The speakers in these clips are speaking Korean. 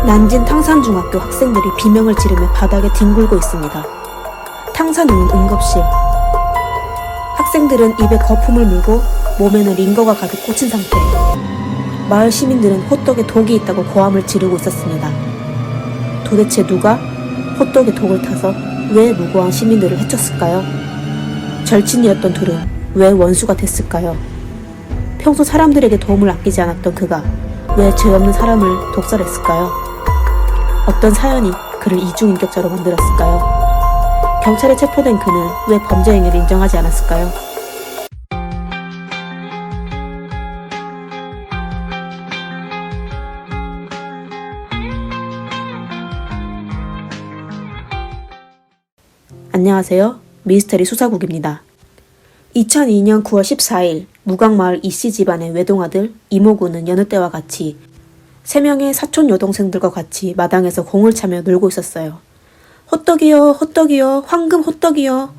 난진 탕산중학교 학생들이 비명을 지르며 바닥에 뒹굴고 있습니다. 탕산의원 응급실. 학생들은 입에 거품을 물고 몸에는 링거가 가득 꽂힌 상태. 마을 시민들은 호떡에 독이 있다고 고함을 지르고 있었습니다. 도대체 누가 호떡에 독을 타서 왜 무고한 시민들을 해쳤을까요? 절친이었던 둘은 왜 원수가 됐을까요? 평소 사람들에게 도움을 아끼지 않았던 그가 왜 죄 없는 사람을 독살했을까요? 어떤 사연이 그를 이중인격자로 만들었을까요? 경찰에 체포된 그는 왜 범죄 행위를 인정하지 않았을까요? 안녕하세요. 미스터리 수사국입니다. 2002년 9월 14일 무각마을 이씨 집안의 외동아들 이모군은 여느 때와 같이 3명의 사촌 여동생들과 같이 마당에서 공을 차며 놀고 있었어요. 호떡이요, 호떡이요, 황금 호떡이요.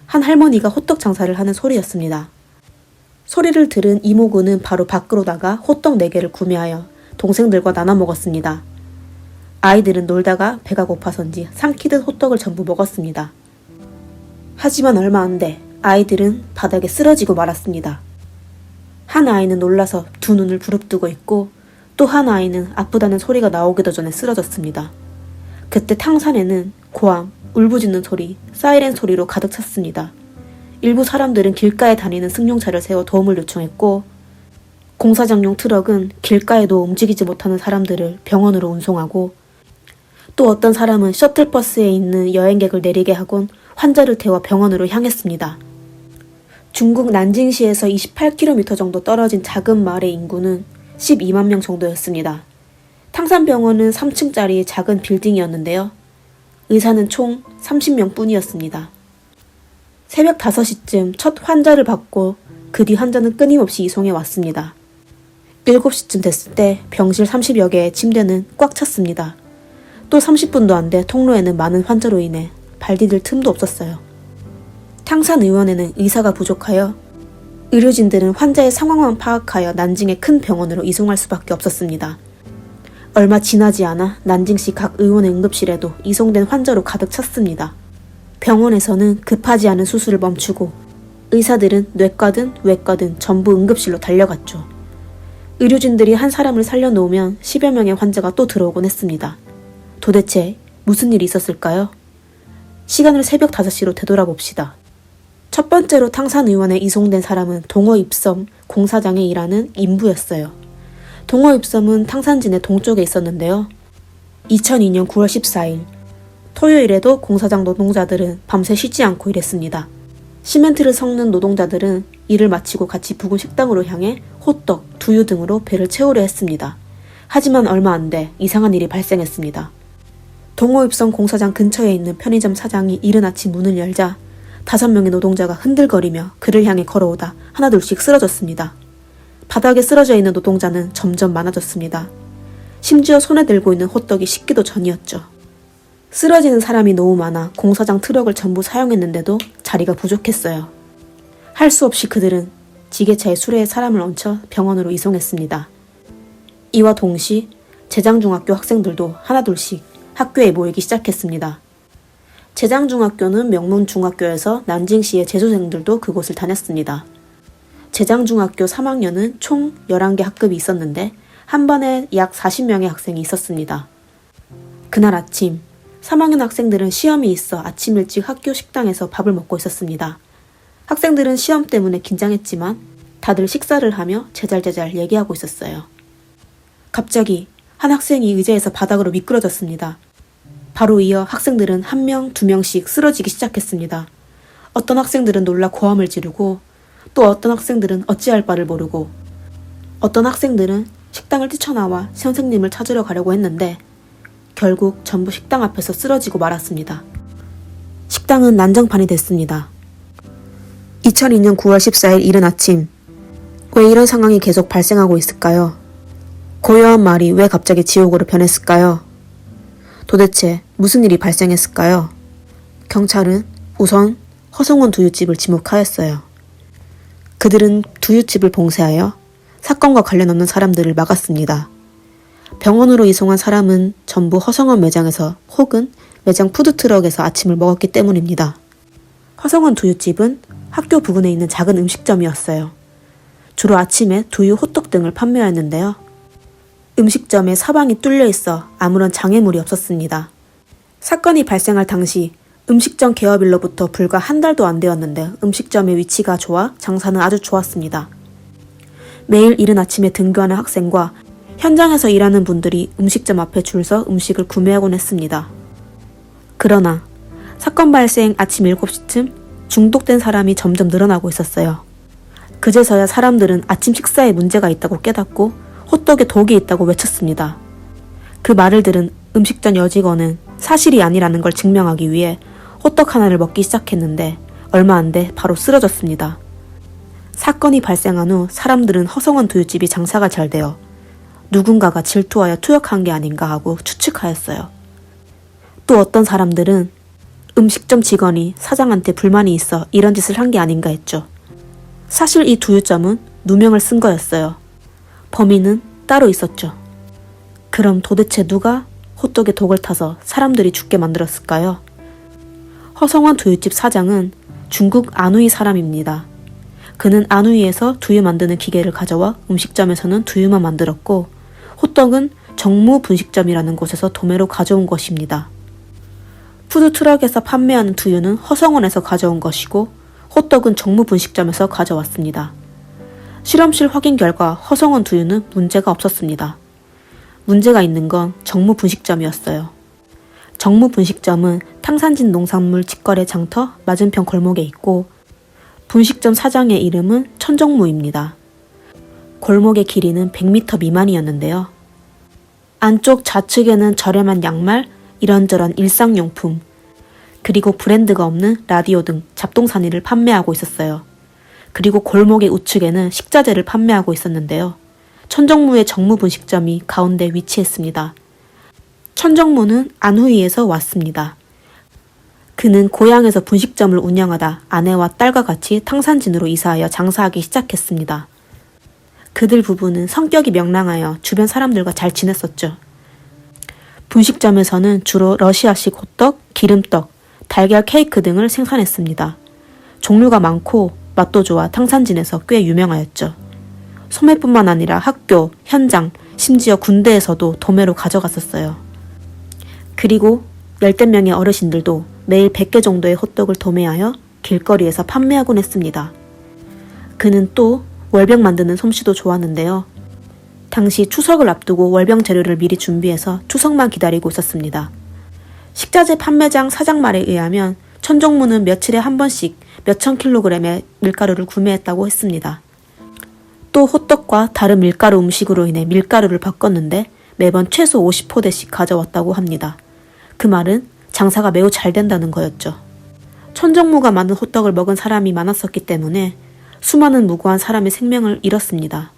한 할머니가 호떡 장사를 하는 소리였습니다. 소리를 들은 이모군은 바로 밖으로 나가 호떡 4개를 구매하여 동생들과 나눠 먹었습니다. 아이들은 놀다가 배가 고파서인지 삼키듯 호떡을 전부 먹었습니다. 하지만 얼마 안 돼 아이들은 바닥에 쓰러지고 말았습니다. 한 아이는 놀라서 두 눈을 부릅뜨고 있고 또 한 아이는 아프다는 소리가 나오기도 전에 쓰러졌습니다. 그때 탕산에는 고함, 울부짖는 소리, 사이렌 소리로 가득 찼습니다. 일부 사람들은 길가에 다니는 승용차를 세워 도움을 요청했고 공사장용 트럭은 길가에도 움직이지 못하는 사람들을 병원으로 운송하고 또 어떤 사람은 셔틀버스에 있는 여행객을 내리게 하곤 환자를 태워 병원으로 향했습니다. 중국 난징시에서 28km 정도 떨어진 작은 마을의 인구는 12만 명 정도였습니다. 탕산병원은 3층짜리 작은 빌딩이었는데요. 의사는 총 30명 뿐이었습니다. 새벽 5시쯤 첫 환자를 받고 그 뒤 환자는 끊임없이 이송해 왔습니다. 7시쯤 됐을 때 병실 30여 개의 침대는 꽉 찼습니다. 또 30분도 안 돼 통로에는 많은 환자로 인해 발 디딜 틈도 없었어요. 탕산의원에는 의사가 부족하여 의료진들은 환자의 상황만 파악하여 난징의 큰 병원으로 이송할 수밖에 없었습니다. 얼마 지나지 않아 난징시 각 의원의 응급실에도 이송된 환자로 가득 찼습니다. 병원에서는 급하지 않은 수술을 멈추고 의사들은 뇌과든 외과든 전부 응급실로 달려갔죠. 의료진들이 한 사람을 살려놓으면 10여 명의 환자가 또 들어오곤 했습니다. 도대체 무슨 일이 있었을까요? 시간을 새벽 5시로 되돌아봅시다. 첫 번째로 탕산의원에 이송된 사람은 동어입섬 공사장에 일하는 인부였어요. 동어입섬은 탕산진의 동쪽에 있었는데요. 2002년 9월 14일 토요일에도 공사장 노동자들은 밤새 쉬지 않고 일했습니다. 시멘트를 섞는 노동자들은 일을 마치고 같이 부근 식당으로 향해 호떡, 두유 등으로 배를 채우려 했습니다. 하지만 얼마 안 돼 이상한 일이 발생했습니다. 동어입섬 공사장 근처에 있는 편의점 사장이 이른 아침 문을 열자 5명의 노동자가 흔들거리며 그를 향해 걸어오다 하나둘씩 쓰러졌습니다. 바닥에 쓰러져 있는 노동자는 점점 많아졌습니다. 심지어 손에 들고 있는 호떡이 식기도 전이었죠. 쓰러지는 사람이 너무 많아 공사장 트럭을 전부 사용했는데도 자리가 부족했어요. 할 수 없이 그들은 지게차에 수레에 사람을 얹혀 병원으로 이송했습니다. 이와 동시 제장중학교 학생들도 하나둘씩 학교에 모이기 시작했습니다. 제장중학교는 명문중학교여서 난징시의 재수생들도 그곳을 다녔습니다. 제장중학교 3학년은 총 11개 학급이 있었는데 한 반에 약 40명의 학생이 있었습니다. 그날 아침 3학년 학생들은 시험이 있어 아침 일찍 학교 식당에서 밥을 먹고 있었습니다. 학생들은 시험 때문에 긴장했지만 다들 식사를 하며 제잘제잘 얘기하고 있었어요. 갑자기 한 학생이 의자에서 바닥으로 미끄러졌습니다. 바로 이어 학생들은 1명, 2명씩 쓰러지기 시작했습니다. 어떤 학생들은 놀라 고함을 지르고 또 어떤 학생들은 어찌할 바를 모르고 어떤 학생들은 식당을 뛰쳐나와 선생님을 찾으러 가려고 했는데 결국 전부 식당 앞에서 쓰러지고 말았습니다. 식당은 난장판이 됐습니다. 2002년 9월 14일 이른 아침 왜 이런 상황이 계속 발생하고 있을까요? 고요한 말이 왜 갑자기 지옥으로 변했을까요? 도대체 무슨 일이 발생했을까요? 경찰은 우선 허성원 두유집을 지목하였어요. 그들은 두유집을 봉쇄하여 사건과 관련 없는 사람들을 막았습니다. 병원으로 이송한 사람은 전부 허성원 매장에서 혹은 매장 푸드트럭에서 아침을 먹었기 때문입니다. 허성원 두유집은 학교 부근에 있는 작은 음식점이었어요. 주로 아침에 두유, 호떡 등을 판매하였는데요. 음식점에 사방이 뚫려 있어 아무런 장애물이 없었습니다. 사건이 발생할 당시 음식점 개업일로부터 불과 한 달도 안 되었는데 음식점의 위치가 좋아 장사는 아주 좋았습니다. 매일 이른 아침에 등교하는 학생과 현장에서 일하는 분들이 음식점 앞에 줄 서 음식을 구매하곤 했습니다. 그러나 사건 발생 아침 7시쯤 중독된 사람이 점점 늘어나고 있었어요. 그제서야 사람들은 아침 식사에 문제가 있다고 깨닫고 호떡에 독이 있다고 외쳤습니다. 그 말을 들은 음식점 여직원은 사실이 아니라는 걸 증명하기 위해 호떡 하나를 먹기 시작했는데 얼마 안 돼 바로 쓰러졌습니다. 사건이 발생한 후 사람들은 허성원 두유집이 장사가 잘 되어 누군가가 질투하여 투역한 게 아닌가 하고 추측하였어요. 또 어떤 사람들은 음식점 직원이 사장한테 불만이 있어 이런 짓을 한 게 아닌가 했죠. 사실 이 두유점은 누명을 쓴 거였어요. 범인은 따로 있었죠. 그럼 도대체 누가 호떡에 독을 타서 사람들이 죽게 만들었을까요? 허성원 두유집 사장은 중국 안후이 사람입니다. 그는 안후이에서 두유 만드는 기계를 가져와 음식점에서는 두유만 만들었고 호떡은 정무 분식점이라는 곳에서 도매로 가져온 것입니다. 푸드트럭에서 판매하는 두유는 허성원에서 가져온 것이고 호떡은 정무 분식점에서 가져왔습니다. 실험실 확인 결과 허성원 두유는 문제가 없었습니다. 문제가 있는 건 정무 분식점이었어요. 정무 분식점은 탕산진 농산물 직거래 장터 맞은편 골목에 있고 분식점 사장의 이름은 천정무입니다. 골목의 길이는 100m 미만이었는데요. 안쪽 좌측에는 저렴한 양말, 이런저런 일상용품, 그리고 브랜드가 없는 라디오 등 잡동사니를 판매하고 있었어요. 그리고 골목의 우측에는 식자재를 판매하고 있었는데요. 천정무의 정무 분식점이 가운데 위치했습니다. 천정무는 안후이에서 왔습니다. 그는 고향에서 분식점을 운영하다 아내와 딸과 같이 탕산진으로 이사하여 장사하기 시작했습니다. 그들 부부는 성격이 명랑하여 주변 사람들과 잘 지냈었죠. 분식점에서는 주로 러시아식 호떡, 기름떡, 달걀 케이크 등을 생산했습니다. 종류가 많고 맛도 좋아 탕산진에서 꽤 유명하였죠. 소매뿐만 아니라 학교, 현장, 심지어 군대에서도 도매로 가져갔었어요. 그리고 열댓 명의 어르신들도 매일 100개 정도의 호떡을 도매하여 길거리에서 판매하곤 했습니다. 그는 또 월병 만드는 솜씨도 좋았는데요. 당시 추석을 앞두고 월병 재료를 미리 준비해서 추석만 기다리고 있었습니다. 식자재 판매장 사장 말에 의하면 천정무는 며칠에 한 번씩 몇천 킬로그램의 밀가루를 구매했다고 했습니다. 또 호떡과 다른 밀가루 음식으로 인해 밀가루를 바꿨는데 매번 최소 50포대씩 가져왔다고 합니다. 그 말은 장사가 매우 잘 된다는 거였죠. 천정무가 많은 호떡을 먹은 사람이 많았었기 때문에 수많은 무고한 사람의 생명을 잃었습니다.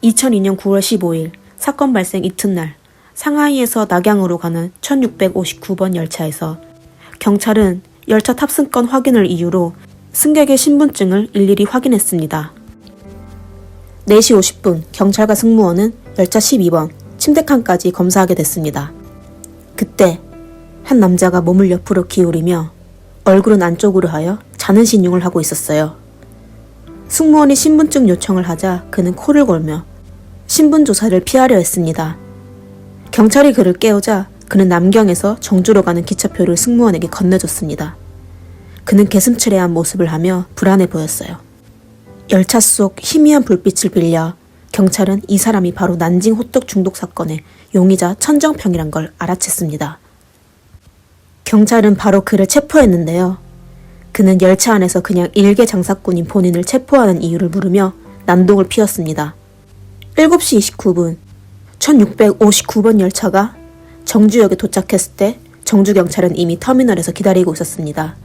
2002년 9월 15일 사건 발생 이튿날 상하이에서 낙양으로 가는 1659번 열차에서 경찰은 열차 탑승권 확인을 이유로 승객의 신분증을 일일이 확인했습니다. 4시 50분 경찰과 승무원은 열차 12번 침대칸까지 검사하게 됐습니다. 그때 한 남자가 몸을 옆으로 기울이며 얼굴은 안쪽으로 하여 자는 신용을 하고 있었어요. 승무원이 신분증 요청을 하자 그는 코를 골며 신분 조사를 피하려 했습니다. 경찰이 그를 깨우자 그는 남경에서 정주로 가는 기차표를 승무원에게 건네줬습니다. 그는 개슴츠레한 모습을 하며 불안해 보였어요. 열차 속 희미한 불빛을 빌려 경찰은 이 사람이 바로 난징 호떡 중독 사건의 용의자 천정평이란 걸 알아챘습니다. 경찰은 바로 그를 체포했는데요. 그는 열차 안에서 그냥 일개 장사꾼인 본인을 체포하는 이유를 물으며 난동을 피웠습니다. 7시 29분 1659번 열차가 정주역에 도착했을 때 정주경찰은 이미 터미널에서 기다리고 있었습니다.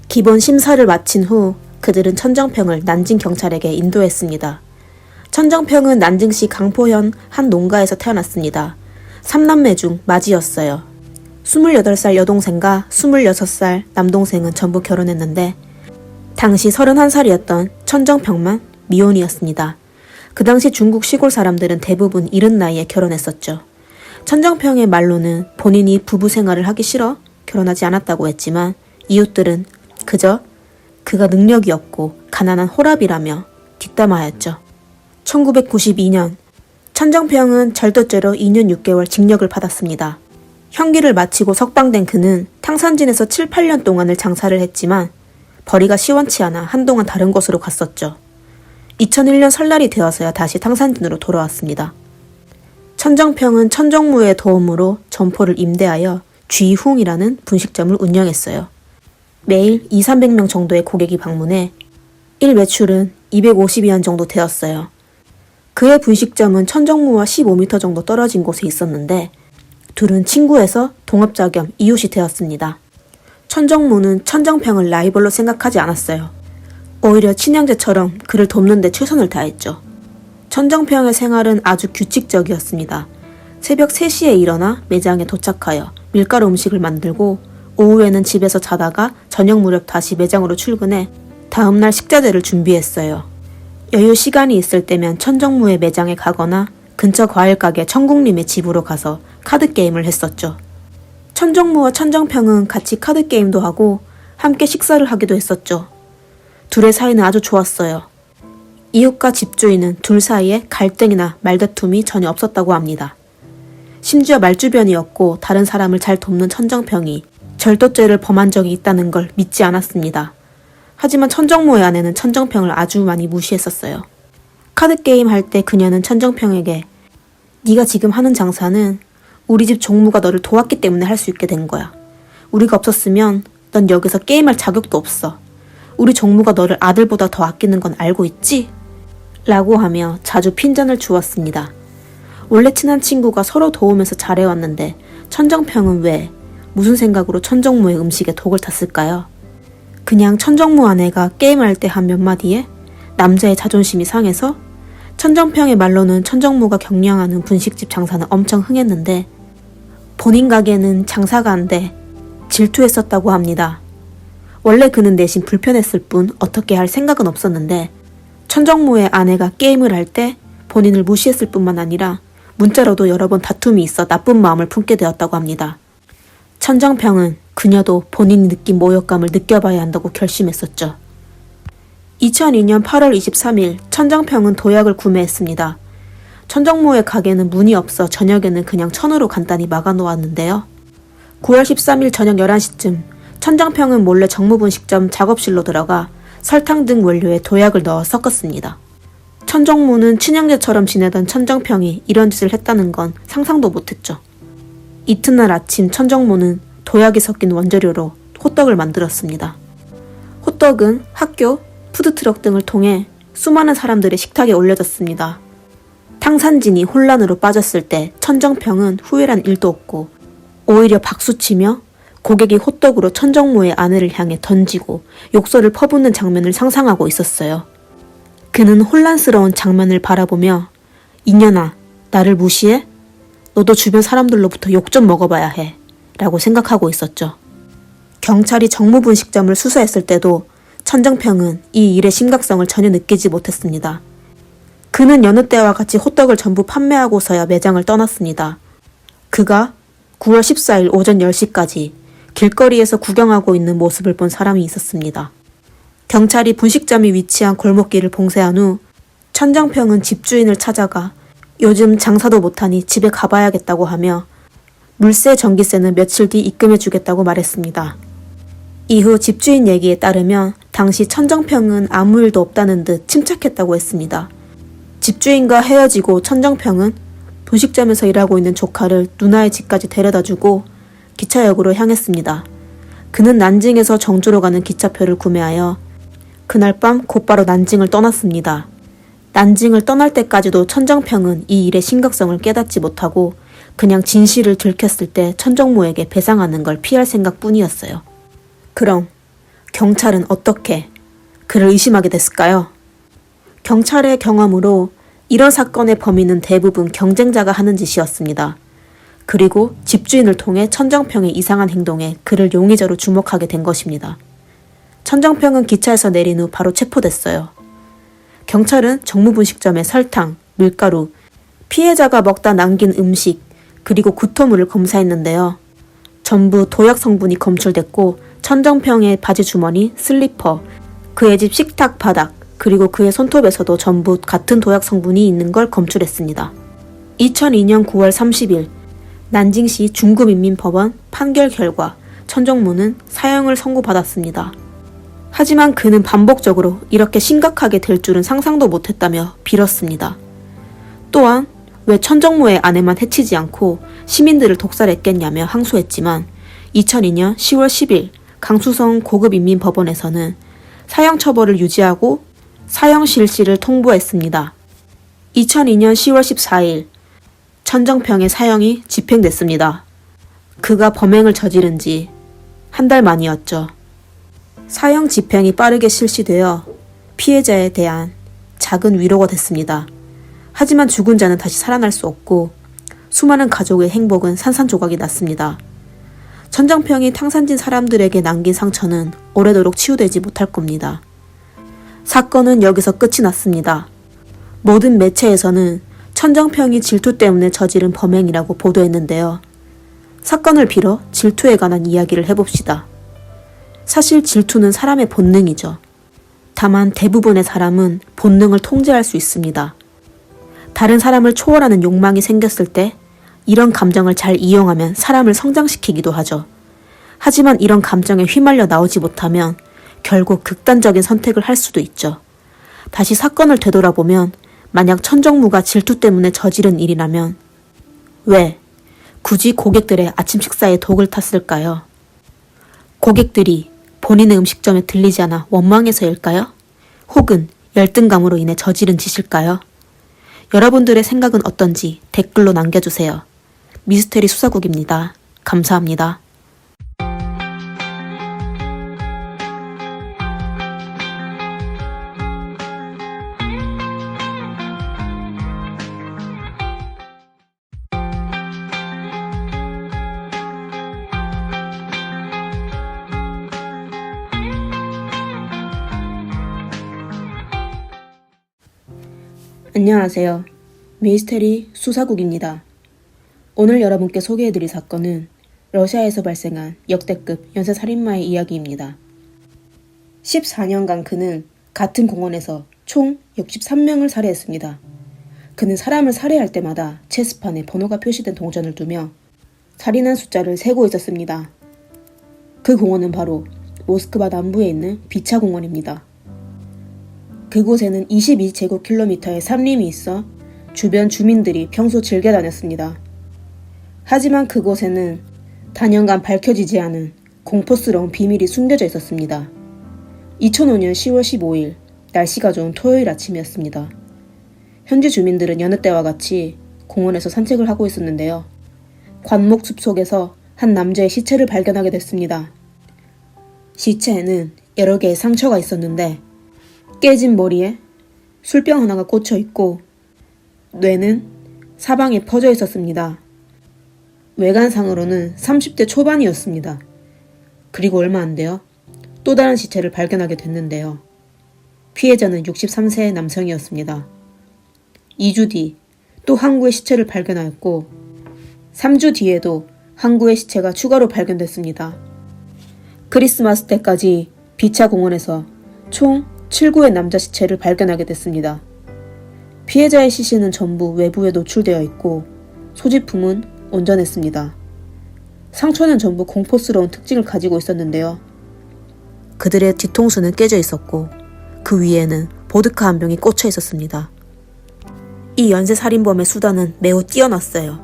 기본 심사를 마친 후 그들은 천정평을 난징경찰에게 인도했습니다. 천정평은 난징시 강포현 한 농가에서 태어났습니다. 3남매 중 맞이였어요. 28살 여동생과 26살 남동생은 전부 결혼했는데 당시 31살이었던 천정평만 미혼이었습니다. 그 당시 중국 시골 사람들은 대부분 이른 나이에 결혼했었죠. 천정평의 말로는 본인이 부부 생활을 하기 싫어 결혼하지 않았다고 했지만 이웃들은 그저 그가 능력이 없고 가난한 호랍이라며 뒷담화하였죠. 1992년 천정평은 절도죄로 2년 6개월 징역을 받았습니다. 형기를 마치고 석방된 그는 탕산진에서 7, 8년 동안을 장사를 했지만 벌이가 시원치 않아 한동안 다른 곳으로 갔었죠. 2001년 설날이 되어서야 다시 탕산진으로 돌아왔습니다. 천정평은 천정무의 도움으로 점포를 임대하여 쥐훙이라는 분식점을 운영했어요. 매일 200~300명 정도의 고객이 방문해 일 매출은 250위안 정도 되었어요. 그의 분식점은 천정무와 15m 정도 떨어진 곳에 있었는데 둘은 친구에서 동업자 겸 이웃이 되었습니다. 천정무는 천정평을 라이벌로 생각하지 않았어요. 오히려 친형제처럼 그를 돕는 데 최선을 다했죠. 천정평의 생활은 아주 규칙적이었습니다. 새벽 3시에 일어나 매장에 도착하여 밀가루 음식을 만들고 오후에는 집에서 자다가 저녁 무렵 다시 매장으로 출근해 다음날 식자재를 준비했어요. 여유 시간이 있을 때면 천정무의 매장에 가거나 근처 과일가게 천국림의 집으로 가서 카드게임을 했었죠. 천정무와 천정평은 같이 카드게임도 하고 함께 식사를 하기도 했었죠. 둘의 사이는 아주 좋았어요. 이웃과 집주인은 둘 사이에 갈등이나 말다툼이 전혀 없었다고 합니다. 심지어 말주변이었고 다른 사람을 잘 돕는 천정평이 절도죄를 범한 적이 있다는 걸 믿지 않았습니다. 하지만 천정무의 아내는 천정평을 아주 많이 무시했었어요. 카드게임 할 때 그녀는 천정평에게 네가 지금 하는 장사는 우리 집 종무가 너를 도왔기 때문에 할 수 있게 된 거야. 우리가 없었으면 넌 여기서 게임할 자격도 없어. 우리 종무가 너를 아들보다 더 아끼는 건 알고 있지? 라고 하며 자주 핀잔을 주었습니다. 원래 친한 친구가 서로 도우면서 잘해왔는데 천정평은 왜, 무슨 생각으로 천정무의 음식에 독을 탔을까요? 그냥 천정무 아내가 게임할 때 한 몇 마디에 남자의 자존심이 상해서? 천정평의 말로는 천정무가 경영하는 분식집 장사는 엄청 흥했는데 본인 가게는 장사가 안 돼 질투했었다고 합니다. 원래 그는 내심 불편했을 뿐 어떻게 할 생각은 없었는데 천정무의 아내가 게임을 할 때 본인을 무시했을 뿐만 아니라 문자로도 여러 번 다툼이 있어 나쁜 마음을 품게 되었다고 합니다. 천정평은 그녀도 본인이 느낀 모욕감을 느껴봐야 한다고 결심했었죠. 2002년 8월 23일 천정평은 도약을 구매했습니다. 천정무의 가게는 문이 없어 저녁에는 그냥 천으로 간단히 막아놓았는데요. 9월 13일 저녁 11시쯤 천정평은 몰래 정무분식점 작업실로 들어가 설탕 등 원료에 도약을 넣어 섞었습니다. 천정무는 친형제처럼 지내던 천정평이 이런 짓을 했다는 건 상상도 못했죠. 이튿날 아침 천정무는 도약이 섞인 원재료로 호떡을 만들었습니다. 호떡은 학교, 푸드트럭 등을 통해 수많은 사람들의 식탁에 올려졌습니다. 탕산진이 혼란으로 빠졌을 때 천정평은 후회란 일도 없고 오히려 박수치며 고객이 호떡으로 천정무의 아내를 향해 던지고 욕설을 퍼붓는 장면을 상상하고 있었어요. 그는 혼란스러운 장면을 바라보며 이년아, 나를 무시해? 너도 주변 사람들로부터 욕 좀 먹어봐야 해 라고 생각하고 있었죠. 경찰이 정무분식점을 수사했을 때도 천정평은 이 일의 심각성을 전혀 느끼지 못했습니다. 그는 여느 때와 같이 호떡을 전부 판매하고서야 매장을 떠났습니다. 그가 9월 14일 오전 10시까지 길거리에서 구경하고 있는 모습을 본 사람이 있었습니다. 경찰이 분식점이 위치한 골목길을 봉쇄한 후 천정평은 집주인을 찾아가 요즘 장사도 못하니 집에 가봐야겠다고 하며 물세 전기세는 며칠 뒤 입금해주겠다고 말했습니다. 이후 집주인 얘기에 따르면 당시 천정평은 아무 일도 없다는 듯 침착했다고 했습니다. 집주인과 헤어지고 천정평은 분식점에서 일하고 있는 조카를 누나의 집까지 데려다주고 기차역으로 향했습니다. 그는 난징에서 정주로 가는 기차표를 구매하여 그날 밤 곧바로 난징을 떠났습니다. 난징을 떠날 때까지도 천정평은 이 일의 심각성을 깨닫지 못하고 그냥 진실을 들켰을 때 천정무에게 배상하는 걸 피할 생각뿐이었어요. 그럼 경찰은 어떻게 그를 의심하게 됐을까요? 경찰의 경험으로 이런 사건의 범인은 대부분 경쟁자가 하는 짓이었습니다. 그리고 집주인을 통해 천정평의 이상한 행동에 그를 용의자로 주목하게 된 것입니다. 천정평은 기차에서 내린 후 바로 체포됐어요. 경찰은 정무분식점의 설탕, 밀가루, 피해자가 먹다 남긴 음식, 그리고 구토물을 검사했는데요. 전부 도약 성분이 검출됐고 천정평의 바지 주머니, 슬리퍼, 그의 집 식탁 바닥, 그리고 그의 손톱에서도 전부 같은 도약 성분이 있는 걸 검출했습니다. 2002년 9월 30일 난징시 중구민민법원 판결 결과 천정무는 사형을 선고받았습니다. 하지만 그는 반복적으로 이렇게 심각하게 될 줄은 상상도 못했다며 빌었습니다. 또한 왜 천정무의 아내만 해치지 않고 시민들을 독살했겠냐며 항소했지만 2002년 10월 10일 강수성 고급인민법원에서는 사형 처벌을 유지하고 사형 실시를 통보했습니다. 2002년 10월 14일 천정평의 사형이 집행됐습니다. 그가 범행을 저지른 지 한 달 만이었죠. 사형 집행이 빠르게 실시되어 피해자에 대한 작은 위로가 됐습니다. 하지만 죽은 자는 다시 살아날 수 없고 수많은 가족의 행복은 산산조각이 났습니다. 천정평이 탕산진 사람들에게 남긴 상처는 오래도록 치유되지 못할 겁니다. 사건은 여기서 끝이 났습니다. 모든 매체에서는 천정평이 질투 때문에 저지른 범행이라고 보도했는데요. 사건을 빌어 질투에 관한 이야기를 해봅시다. 사실 질투는 사람의 본능이죠. 다만 대부분의 사람은 본능을 통제할 수 있습니다. 다른 사람을 초월하는 욕망이 생겼을 때 이런 감정을 잘 이용하면 사람을 성장시키기도 하죠. 하지만 이런 감정에 휘말려 나오지 못하면 결국 극단적인 선택을 할 수도 있죠. 다시 사건을 되돌아보면 만약 천정무가 질투 때문에 저지른 일이라면 왜 굳이 고객들의 아침 식사에 독을 탔을까요? 고객들이 본인의 음식점에 들리지 않아 원망해서일까요? 혹은 열등감으로 인해 저지른 짓일까요? 여러분들의 생각은 어떤지 댓글로 남겨주세요. 미스테리 수사국입니다. 감사합니다. 안녕하세요. 미스테리 수사국입니다. 오늘 여러분께 소개해드릴 사건은 러시아에서 발생한 역대급 연쇄살인마의 이야기입니다. 14년간 그는 같은 공원에서 총 63명을 살해했습니다. 그는 사람을 살해할 때마다 체스판에 번호가 표시된 동전을 두며 살인한 숫자를 세고 있었습니다. 그 공원은 바로 모스크바 남부에 있는 비차 공원입니다. 그곳에는 22제곱킬로미터의 산림이 있어 주변 주민들이 평소 즐겨 다녔습니다. 하지만 그곳에는 단연간 밝혀지지 않은 공포스러운 비밀이 숨겨져 있었습니다. 2005년 10월 15일 날씨가 좋은 토요일 아침이었습니다. 현지 주민들은 여느 때와 같이 공원에서 산책을 하고 있었는데요. 관목숲 속에서 한 남자의 시체를 발견하게 됐습니다. 시체에는 여러 개의 상처가 있었는데 깨진 머리에 술병 하나가 꽂혀 있고 뇌는 사방에 퍼져 있었습니다. 외관상으로는 30대 초반이었습니다. 그리고 얼마 안 돼요. 또 다른 시체를 발견하게 됐는데요. 피해자는 63세의 남성이었습니다. 2주 뒤 또 한 구의 시체를 발견하였고 3주 뒤에도 한 구의 시체가 추가로 발견됐습니다. 크리스마스 때까지 비차 공원에서 총 7구의 남자 시체를 발견하게 됐습니다. 피해자의 시신은 전부 외부에 노출되어 있고 소지품은 온전했습니다. 상처는 전부 공포스러운 특징을 가지고 있었는데요. 그들의 뒤통수는 깨져 있었고 그 위에는 보드카 한 병이 꽂혀 있었습니다. 이 연쇄살인범의 수단은 매우 뛰어났어요.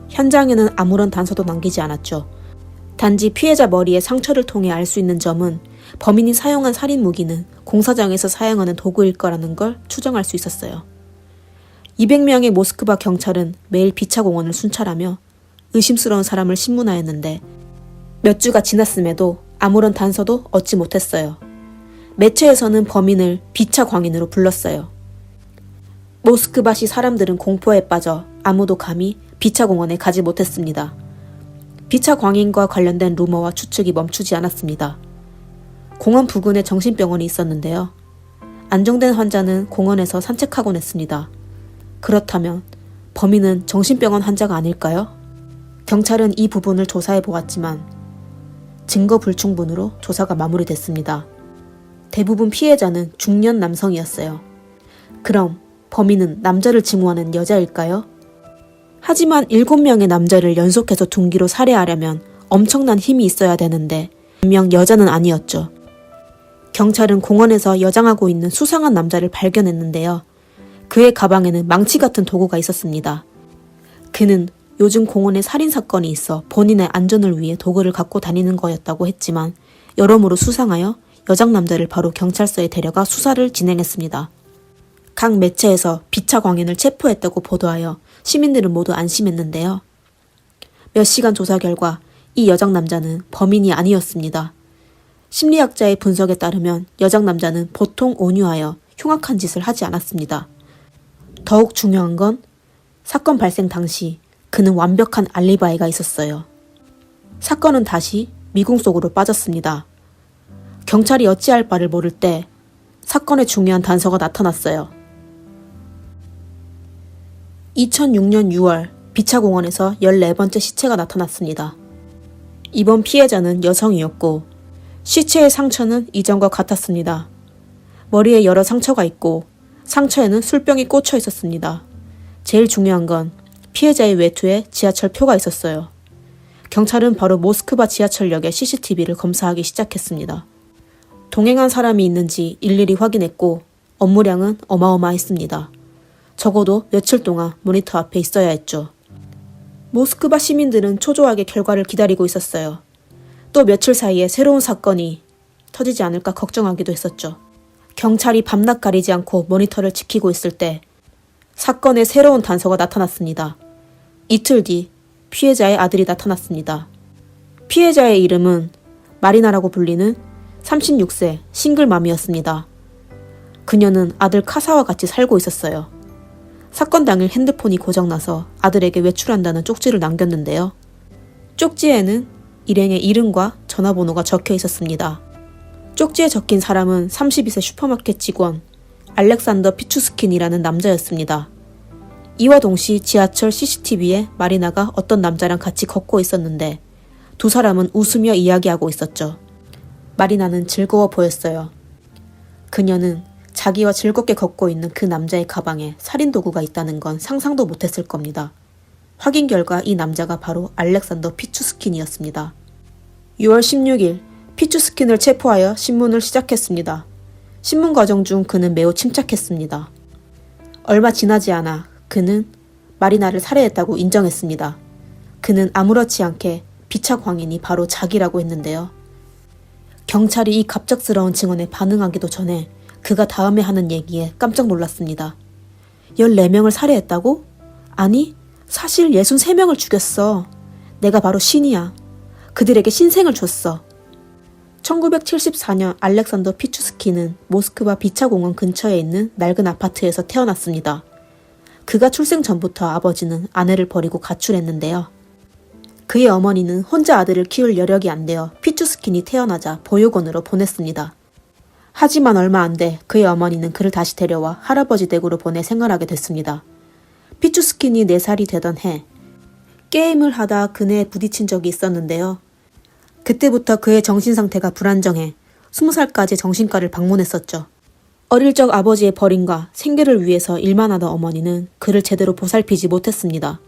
현장에는 아무런 단서도 남기지 않았죠. 단지 피해자 머리에 상처를 통해 알 수 있는 점은 범인이 사용한 살인 무기는 공사장에서 사용하는 도구일 거라는 걸 추정할 수 있었어요. 200명의 모스크바 경찰은 매일 비차 공원을 순찰하며 의심스러운 사람을 신문하였는데 몇 주가 지났음에도 아무런 단서도 얻지 못했어요. 매체에서는 범인을 비차 광인으로 불렀어요. 모스크바시 사람들은 공포에 빠져 아무도 감히 비차 공원에 가지 못했습니다. 비차 광인과 관련된 루머와 추측이 멈추지 않았습니다. 공원 부근에 정신병원이 있었는데요. 안정된 환자는 공원에서 산책하곤 했습니다. 그렇다면 범인은 정신병원 환자가 아닐까요? 경찰은 이 부분을 조사해 보았지만 증거 불충분으로 조사가 마무리됐습니다. 대부분 피해자는 중년 남성이었어요. 그럼 범인은 남자를 증오하는 여자일까요? 하지만 7명의 남자를 연속해서 둔기로 살해하려면 엄청난 힘이 있어야 되는데 분명 여자는 아니었죠. 경찰은 공원에서 여장하고 있는 수상한 남자를 발견했는데요. 그의 가방에는 망치 같은 도구가 있었습니다. 그는 요즘 공원에 살인사건이 있어 본인의 안전을 위해 도구를 갖고 다니는 거였다고 했지만 여러모로 수상하여 여장 남자를 바로 경찰서에 데려가 수사를 진행했습니다. 각 매체에서 비차 광인을 체포했다고 보도하여 시민들은 모두 안심했는데요. 몇 시간 조사 결과 이 여장 남자는 범인이 아니었습니다. 심리학자의 분석에 따르면 여장 남자는 보통 온유하여 흉악한 짓을 하지 않았습니다. 더욱 중요한 건 사건 발생 당시 그는 완벽한 알리바이가 있었어요. 사건은 다시 미궁 속으로 빠졌습니다. 경찰이 어찌할 바를 모를 때 사건의 중요한 단서가 나타났어요. 2006년 6월 비차공원에서 14번째 시체가 나타났습니다. 이번 피해자는 여성이었고 시체의 상처는 이전과 같았습니다. 머리에 여러 상처가 있고 상처에는 술병이 꽂혀 있었습니다. 제일 중요한 건 피해자의 외투에 지하철표가 있었어요. 경찰은 바로 모스크바 지하철역의 CCTV를 검사하기 시작했습니다. 동행한 사람이 있는지 일일이 확인했고 업무량은 어마어마했습니다. 적어도 며칠 동안 모니터 앞에 있어야 했죠. 모스크바 시민들은 초조하게 결과를 기다리고 있었어요. 또 며칠 사이에 새로운 사건이 터지지 않을까 걱정하기도 했었죠. 경찰이 밤낮 가리지 않고 모니터를 지키고 있을 때 사건의 새로운 단서가 나타났습니다. 이틀 뒤 피해자의 아들이 나타났습니다. 피해자의 이름은 마리나라고 불리는 36세 싱글맘이었습니다. 그녀는 아들 카사와 같이 살고 있었어요. 사건 당일 핸드폰이 고장나서 아들에게 외출한다는 쪽지를 남겼는데요. 쪽지에는 일행의 이름과 전화번호가 적혀 있었습니다. 쪽지에 적힌 사람은 32세 슈퍼마켓 직원 알렉산더 피추스킨이라는 남자였습니다. 이와 동시 지하철 CCTV에 마리나가 어떤 남자랑 같이 걷고 있었는데 두 사람은 웃으며 이야기하고 있었죠. 마리나는 즐거워 보였어요. 그녀는 자기와 즐겁게 걷고 있는 그 남자의 가방에 살인도구가 있다는 건 상상도 못했을 겁니다. 확인 결과 이 남자가 바로 알렉산더 피추스킨이었습니다. 6월 16일 피추스킨을 체포하여 신문을 시작했습니다. 신문 과정 중 그는 매우 침착했습니다. 얼마 지나지 않아 그는 마리나를 살해했다고 인정했습니다. 그는 아무렇지 않게 비차 광인이 바로 자기라고 했는데요. 경찰이 이 갑작스러운 증언에 반응하기도 전에 그가 다음에 하는 얘기에 깜짝 놀랐습니다. 14명을 살해했다고? 아니, 사실 63명을 죽였어. 내가 바로 신이야. 그들에게 신생을 줬어. 1974년 알렉산더 피추스키는 모스크바 비차공원 근처에 있는 낡은 아파트에서 태어났습니다. 그가 출생 전부터 아버지는 아내를 버리고 가출했는데요. 그의 어머니는 혼자 아들을 키울 여력이 안 되어 피추스킨이 태어나자 보육원으로 보냈습니다. 하지만 얼마 안 돼 그의 어머니는 그를 다시 데려와 할아버지 댁으로 보내 생활하게 됐습니다. 피추스킨이 4살이 되던 해 게임을 하다 그네에 부딪힌 적이 있었는데요. 그때부터 그의 정신상태가 불안정해 20살까지 정신과를 방문했었죠. 어릴 적 아버지의 버림과 생계를 위해서 일만 하던 어머니는 그를 제대로 보살피지 못했습니다.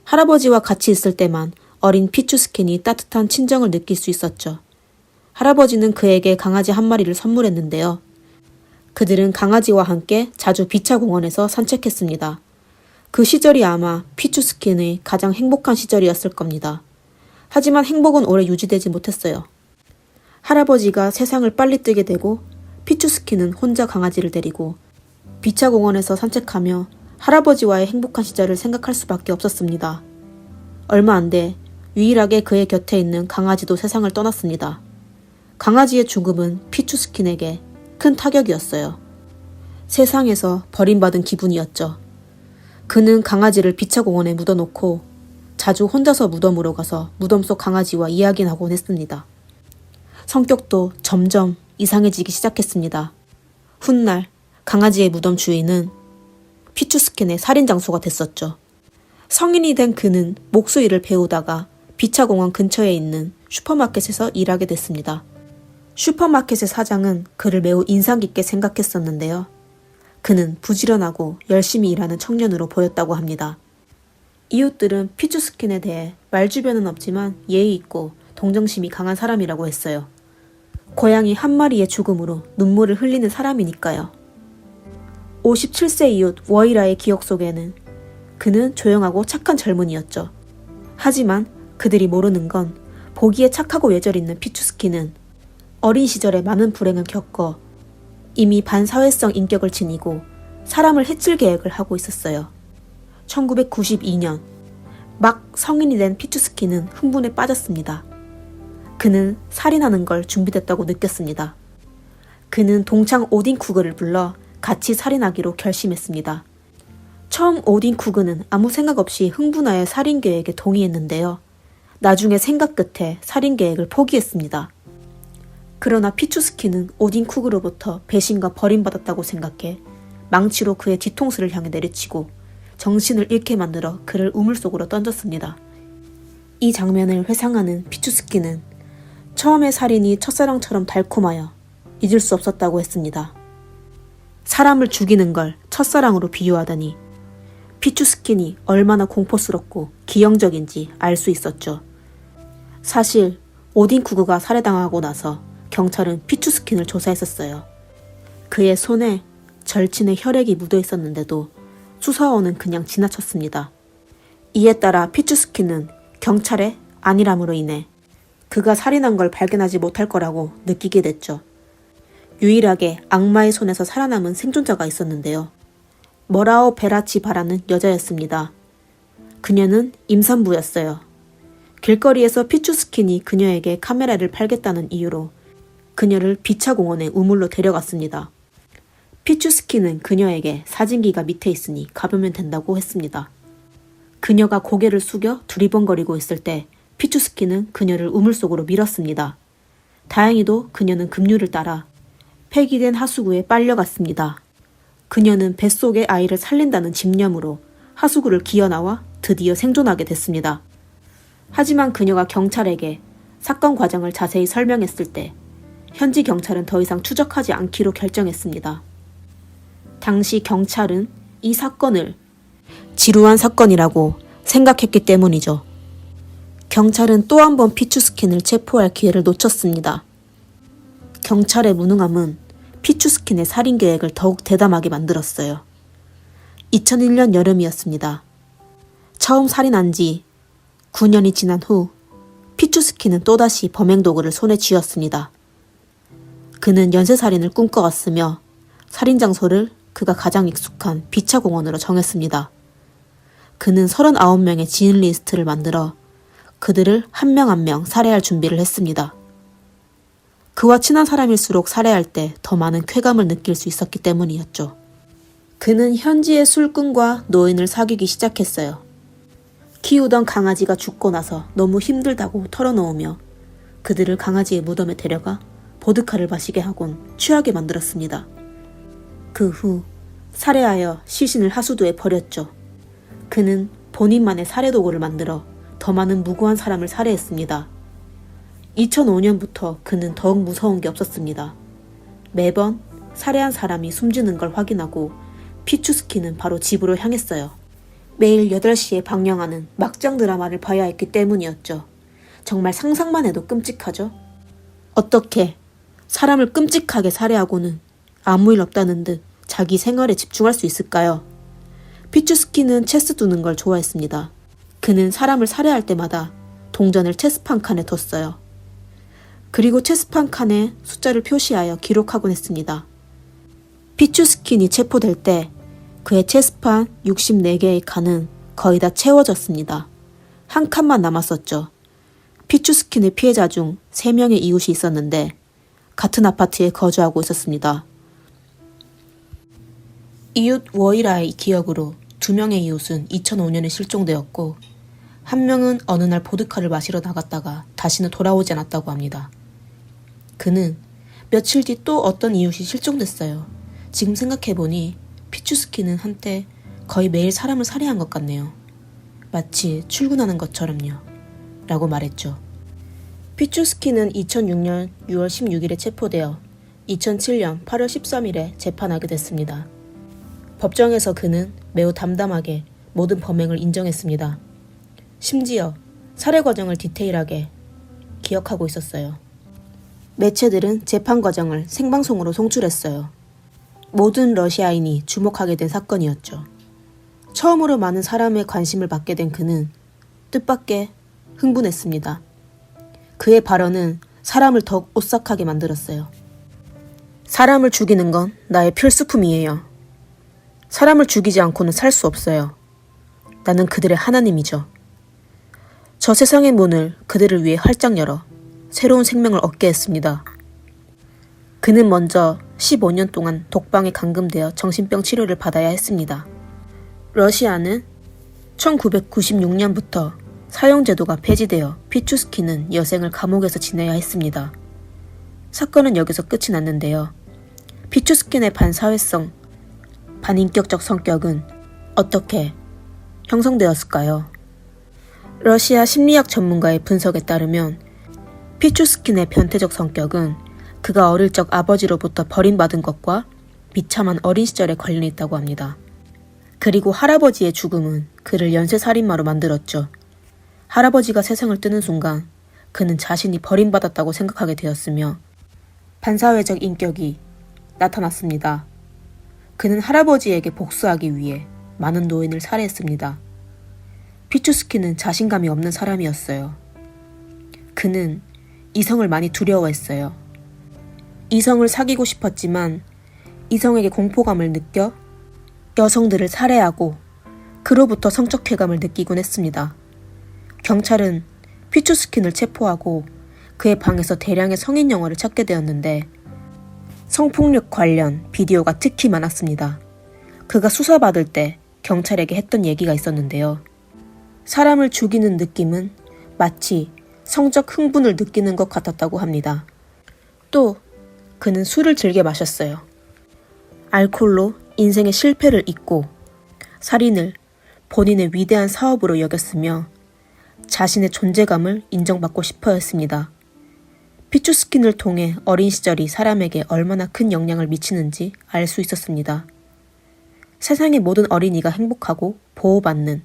할아버지와 같이 있을 때만 어린 피추스킨이 따뜻한 친정을 느낄 수 있었죠. 할아버지는 그에게 강아지 한 마리를 선물했는데요. 그들은 강아지와 함께 자주 비차공원에서 산책했습니다. 그 시절이 아마 피추스킨의 가장 행복한 시절이었을 겁니다. 하지만 행복은 오래 유지되지 못했어요. 할아버지가 세상을 빨리 뜨게 되고 피추스킨은 혼자 강아지를 데리고 비차공원에서 산책하며 할아버지와의 행복한 시절을 생각할 수밖에 없었습니다. 얼마 안 돼 유일하게 그의 곁에 있는 강아지도 세상을 떠났습니다. 강아지의 죽음은 피추스킨에게 큰 타격이었어요. 세상에서 버림받은 기분이었죠. 그는 강아지를 비차공원에 묻어놓고 자주 혼자서 무덤으로 가서 무덤 속 강아지와 이야기나 하곤 했습니다. 성격도 점점 이상해지기 시작했습니다. 훗날 강아지의 무덤 주위는 피추스킨의 살인 장소가 됐었죠. 성인이 된 그는 목수일을 배우다가 비차공원 근처에 있는 슈퍼마켓에서 일하게 됐습니다. 슈퍼마켓의 사장은 그를 매우 인상 깊게 생각했었는데요. 그는 부지런하고 열심히 일하는 청년으로 보였다고 합니다. 이웃들은 피추스킨에 대해 말주변은 없지만 예의 있고 동정심이 강한 사람이라고 했어요. 고양이 한 마리의 죽음으로 눈물을 흘리는 사람이니까요. 57세 이웃 워이라의 기억 속에는 그는 조용하고 착한 젊은이였죠. 하지만 그들이 모르는 건 보기에 착하고 예절 있는 피추스킨은 어린 시절에 많은 불행을 겪어 이미 반사회성 인격을 지니고 사람을 해칠 계획을 하고 있었어요. 1992년 막 성인이 된 피추스킨은 흥분에 빠졌습니다. 그는 살인하는 걸 준비됐다고 느꼈습니다. 그는 동창 오딘 쿠그를 불러 같이 살인하기로 결심했습니다. 처음 오딘 쿠그는 아무 생각 없이 흥분하여 살인 계획에 동의했는데요. 나중에 생각 끝에 살인 계획을 포기했습니다. 그러나 피추스킨은 오딘 쿠그로부터 배신과 버림받았다고 생각해 망치로 그의 뒤통수를 향해 내리치고 정신을 잃게 만들어 그를 우물 속으로 던졌습니다. 이 장면을 회상하는 피추스킨은 처음의 살인이 첫사랑처럼 달콤하여 잊을 수 없었다고 했습니다. 사람을 죽이는 걸 첫사랑으로 비유하다니 피추스킨이 얼마나 공포스럽고 기형적인지 알 수 있었죠. 사실 오딘 쿠그가 살해당하고 나서 경찰은 피추스킨을 조사했었어요. 그의 손에 절친의 혈액이 묻어 있었는데도 수사원은 그냥 지나쳤습니다. 이에 따라 피추스킨은 경찰의 안일함으로 인해 그가 살인한 걸 발견하지 못할 거라고 느끼게 됐죠. 유일하게 악마의 손에서 살아남은 생존자가 있었는데요. 머라오 베라치바라는 여자였습니다. 그녀는 임산부였어요. 길거리에서 피추스킨이 그녀에게 카메라를 팔겠다는 이유로 그녀를 비차공원의 우물로 데려갔습니다. 피추스킨은 그녀에게 사진기가 밑에 있으니 가보면 된다고 했습니다. 그녀가 고개를 숙여 두리번거리고 있을 때 피추스킨은 그녀를 우물 속으로 밀었습니다. 다행히도 그녀는 급류를 따라 폐기된 하수구에 빨려갔습니다. 그녀는 뱃속의 아이를 살린다는 집념으로 하수구를 기어나와 드디어 생존하게 됐습니다. 하지만 그녀가 경찰에게 사건 과정을 자세히 설명했을 때 현지 경찰은 더 이상 추적하지 않기로 결정했습니다. 당시 경찰은 이 사건을 지루한 사건이라고 생각했기 때문이죠. 경찰은 또 한 번 피추스킨을 체포할 기회를 놓쳤습니다. 경찰의 무능함은 피추스킨의 살인 계획을 더욱 대담하게 만들었어요. 2001년 여름이었습니다. 처음 살인한 지 9년이 지난 후 피추스킨은 또다시 범행 도구를 손에 쥐었습니다. 그는 연쇄살인을 꿈꿔왔으며 살인 장소를 그가 가장 익숙한 비차공원으로 정했습니다. 그는 39명의 지인 리스트를 만들어 그들을 한 명 한 명 살해할 준비를 했습니다. 그와 친한 사람일수록 살해할 때 더 많은 쾌감을 느낄 수 있었기 때문이었죠. 그는 현지의 술꾼과 노인을 사귀기 시작했어요. 키우던 강아지가 죽고 나서 너무 힘들다고 털어놓으며 그들을 강아지의 무덤에 데려가 보드카를 마시게 하곤 취하게 만들었습니다. 그 후 살해하여 시신을 하수도에 버렸죠. 그는 본인만의 살해 도구를 만들어 더 많은 무고한 사람을 살해했습니다. 2005년부터 그는 더욱 무서운 게 없었습니다. 매번 살해한 사람이 숨지는 걸 확인하고 피추스킨은 바로 집으로 향했어요. 매일 8시에 방영하는 막장 드라마를 봐야 했기 때문이었죠. 정말 상상만 해도 끔찍하죠? 어떻게 사람을 끔찍하게 살해하고는 아무 일 없다는 듯 자기 생활에 집중할 수 있을까요? 피추스킨은 체스 두는 걸 좋아했습니다. 그는 사람을 살해할 때마다 동전을 체스판 칸에 뒀어요. 그리고 체스판 칸에 숫자를 표시하여 기록하곤 했습니다. 피추스킨이 체포될 때 그의 체스판 64개의 칸은 거의 다 채워졌습니다. 한 칸만 남았었죠. 피추스킨의 피해자 중 3명의 이웃이 있었는데 같은 아파트에 거주하고 있었습니다. 이웃 워이라의 기억으로 2명의 이웃은 2005년에 실종되었고 한 명은 어느 날 보드카를 마시러 나갔다가 다시는 돌아오지 않았다고 합니다. 그는 며칠 뒤 또 어떤 이웃이 실종됐어요. 지금 생각해보니 피추스킨은 한때 거의 매일 사람을 살해한 것 같네요. 마치 출근하는 것처럼요. 라고 말했죠. 피추스키는 2006년 6월 16일에 체포되어 2007년 8월 13일에 재판하게 됐습니다. 법정에서 그는 매우 담담하게 모든 범행을 인정했습니다. 심지어 살해 과정을 디테일하게 기억하고 있었어요. 매체들은 재판 과정을 생방송으로 송출했어요. 모든 러시아인이 주목하게 된 사건이었죠. 처음으로 많은 사람의 관심을 받게 된 그는 뜻밖의 흥분했습니다. 그의 발언은 사람을 더욱 오싹하게 만들었어요. 사람을 죽이는 건 나의 필수품이에요. 사람을 죽이지 않고는 살 수 없어요. 나는 그들의 하나님이죠. 저 세상의 문을 그들을 위해 활짝 열어 새로운 생명을 얻게 했습니다. 그는 먼저 15년 동안 독방에 감금되어 정신병 치료를 받아야 했습니다. 러시아는 1996년부터 사형제도가 폐지되어 피추스키는 여생을 감옥에서 지내야 했습니다. 사건은 여기서 끝이 났는데요. 피추스킨의 반사회성, 반인격적 성격은 어떻게 형성되었을까요? 러시아 심리학 전문가의 분석에 따르면 피추스킨의 변태적 성격은 그가 어릴 적 아버지로부터 버림받은 것과 비참한 어린 시절에 관련이 있다고 합니다. 그리고 할아버지의 죽음은 그를 연쇄살인마로 만들었죠. 할아버지가 세상을 뜨는 순간 그는 자신이 버림받았다고 생각하게 되었으며 반사회적 인격이 나타났습니다. 그는 할아버지에게 복수하기 위해 많은 노인을 살해했습니다. 피추스키는 자신감이 없는 사람이었어요. 그는 이성을 많이 두려워했어요. 이성을 사귀고 싶었지만 이성에게 공포감을 느껴 여성들을 살해하고 그로부터 성적 쾌감을 느끼곤 했습니다. 경찰은 피추스킨을 체포하고 그의 방에서 대량의 성인 영화를 찾게 되었는데 성폭력 관련 비디오가 특히 많았습니다. 그가 수사받을 때 경찰에게 했던 얘기가 있었는데요. 사람을 죽이는 느낌은 마치 성적 흥분을 느끼는 것 같았다고 합니다. 또 그는 술을 즐겨 마셨어요. 알코올로 인생의 실패를 잊고 살인을 본인의 위대한 사업으로 여겼으며 자신의 존재감을 인정받고 싶어 했습니다. 피추스킨을 통해 어린 시절이 사람에게 얼마나 큰 영향을 미치는지 알 수 있었습니다. 세상의 모든 어린이가 행복하고 보호받는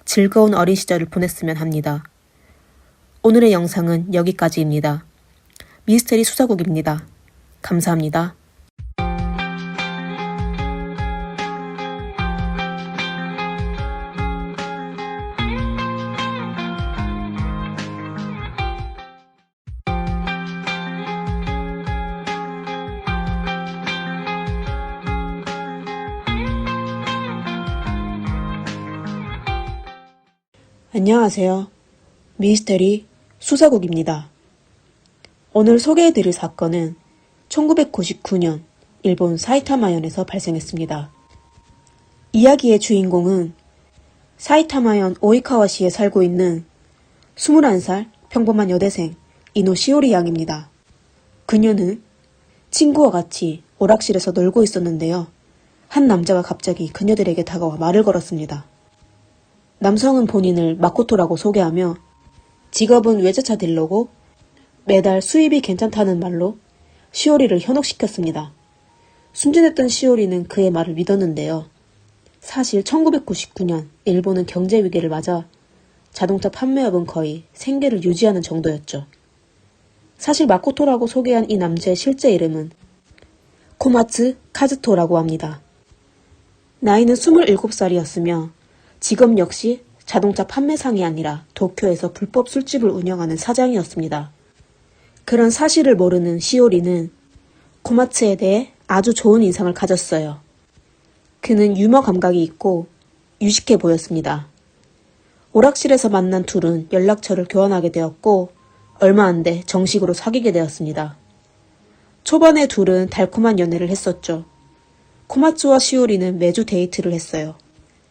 즐거운 어린 시절을 보냈으면 합니다. 오늘의 영상은 여기까지입니다. 미스테리 수사국입니다. 감사합니다. 안녕하세요. 미스테리 수사국입니다. 오늘 소개해드릴 사건은 1999년 일본 사이타마현에서 발생했습니다. 이야기의 주인공은 사이타마현 오이카와시에 살고 있는 21살 평범한 여대생 이노 시오리 양입니다. 그녀는 친구와 같이 오락실에서 놀고 있었는데요. 한 남자가 갑자기 그녀들에게 다가와 말을 걸었습니다. 남성은 본인을 마코토라고 소개하며 직업은 외제차 딜러고 매달 수입이 괜찮다는 말로 시오리를 현혹시켰습니다. 순진했던 시오리는 그의 말을 믿었는데요. 사실 1999년 일본은 경제 위기를 맞아 자동차 판매업은 거의 생계를 유지하는 정도였죠. 사실 마코토라고 소개한 이 남자의 실제 이름은 코마츠 카즈토라고 합니다. 나이는 27살이었으며 직업 역시 자동차 판매상이 아니라 도쿄에서 불법 술집을 운영하는 사장이었습니다. 그런 사실을 모르는 시오리는 코마츠에 대해 아주 좋은 인상을 가졌어요. 그는 유머 감각이 있고 유식해 보였습니다. 오락실에서 만난 둘은 연락처를 교환하게 되었고 얼마 안 돼 정식으로 사귀게 되었습니다. 초반에 둘은 달콤한 연애를 했었죠. 코마츠와 시오리는 매주 데이트를 했어요.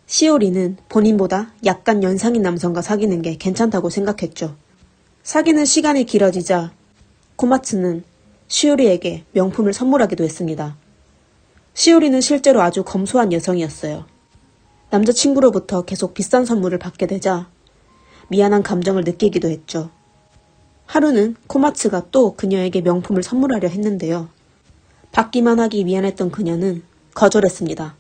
시오리는 본인보다 약간 연상인 남성과 사귀는 게 괜찮다고 생각했죠. 사귀는 시간이 길어지자 코마츠는 시오리에게 명품을 선물하기도 했습니다. 시오리는 실제로 아주 검소한 여성이었어요. 남자친구로부터 계속 비싼 선물을 받게 되자 미안한 감정을 느끼기도 했죠. 하루는 코마츠가 또 그녀에게 명품을 선물하려 했는데요. 받기만 하기 미안했던 그녀는 거절했습니다.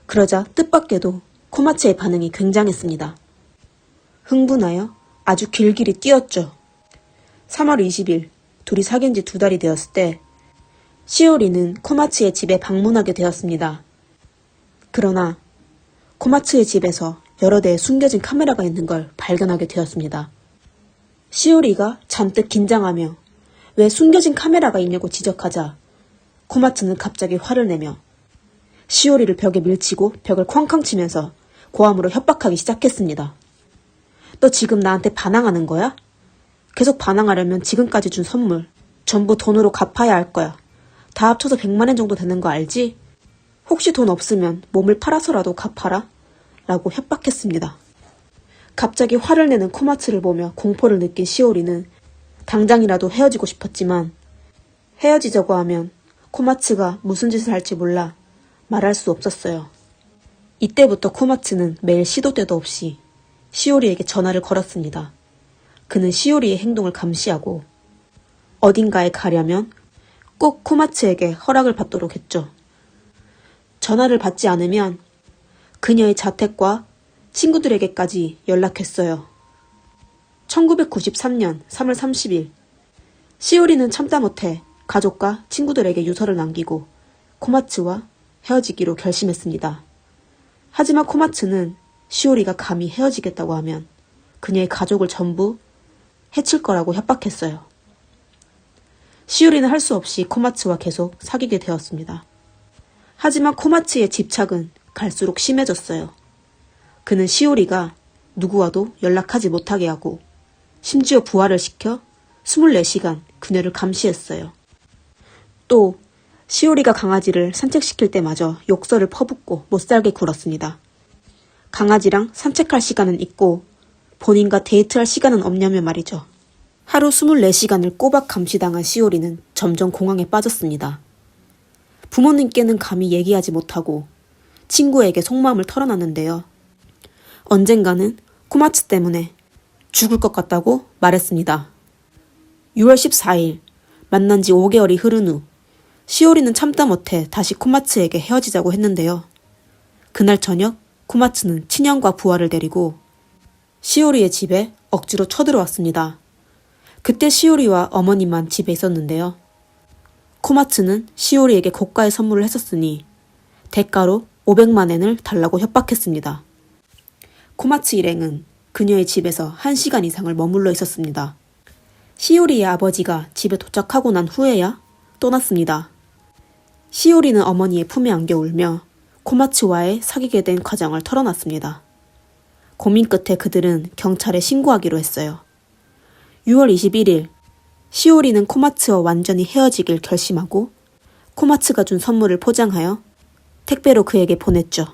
그러자 뜻밖에도 코마츠의 반응이 굉장했습니다. 흥분하여 아주 길길이 뛰었죠. 3월 20일 둘이 사귄 지 2달이 되었을 때 시오리는 코마츠의 집에 방문하게 되었습니다. 그러나 코마츠의 집에서 여러 대의 숨겨진 카메라가 있는 걸 발견하게 되었습니다. 시오리가 잔뜩 긴장하며 왜 숨겨진 카메라가 있냐고 지적하자 코마츠는 갑자기 화를 내며 시오리를 벽에 밀치고 벽을 쾅쾅 치면서 고함으로 협박하기 시작했습니다. 너 지금 나한테 반항하는 거야? 계속 반항하려면 지금까지 준 선물 전부 돈으로 갚아야 할 거야. 다 합쳐서 100만 엔 정도 되는 거 알지? 혹시 돈 없으면 몸을 팔아서라도 갚아라 라고 협박했습니다. 갑자기 화를 내는 코마츠를 보며 공포를 느낀 시오리는 당장이라도 헤어지고 싶었지만 헤어지자고 하면 코마츠가 무슨 짓을 할지 몰라 말할 수 없었어요. 이때부터 코마츠는 매일 시도 때도 없이 시오리에게 전화를 걸었습니다. 그는 시오리의 행동을 감시하고 어딘가에 가려면 꼭 코마츠에게 허락을 받도록 했죠. 전화를 받지 않으면 그녀의 자택과 친구들에게까지 연락했어요. 1993년 3월 30일 시오리는 참다 못해 가족과 친구들에게 유서를 남기고 코마츠와 헤어지기로 결심했습니다. 하지만 코마츠는 시오리가 감히 헤어지겠다고 하면 그녀의 가족을 전부 해칠 거라고 협박했어요. 시오리는 할 수 없이 코마츠와 계속 사귀게 되었습니다. 하지만 코마츠의 집착은 갈수록 심해졌어요. 그는 시오리가 누구와도 연락하지 못하게 하고 심지어 부활을 시켜 24시간 그녀를 감시했어요. 또 시오리가 강아지를 산책시킬 때마저 욕설을 퍼붓고 못살게 굴었습니다. 강아지랑 산책할 시간은 있고 본인과 데이트할 시간은 없냐며 말이죠. 하루 24시간을 꼬박 감시당한 시오리는 점점 공황에 빠졌습니다. 부모님께는 감히 얘기하지 못하고 친구에게 속마음을 털어놨는데요. 언젠가는 코마츠 때문에 죽을 것 같다고 말했습니다. 6월 14일 만난 지 5개월이 흐른 후 시오리는 참다 못해 다시 코마츠에게 헤어지자고 했는데요. 그날 저녁 코마츠는 친형과 부하를 데리고 시오리의 집에 억지로 쳐들어왔습니다. 그때 시오리와 어머니만 집에 있었는데요. 코마츠는 시오리에게 고가의 선물을 했었으니 대가로 500만 엔을 달라고 협박했습니다. 코마츠 일행은 그녀의 집에서 1시간 이상을 머물러 있었습니다. 시오리의 아버지가 집에 도착하고 난 후에야 떠났습니다. 시오리는 어머니의 품에 안겨 울며 코마츠와의 사귀게 된 과정을 털어놨습니다. 고민 끝에 그들은 경찰에 신고하기로 했어요. 6월 21일 시오리는 코마츠와 완전히 헤어지길 결심하고 코마츠가 준 선물을 포장하여 택배로 그에게 보냈죠.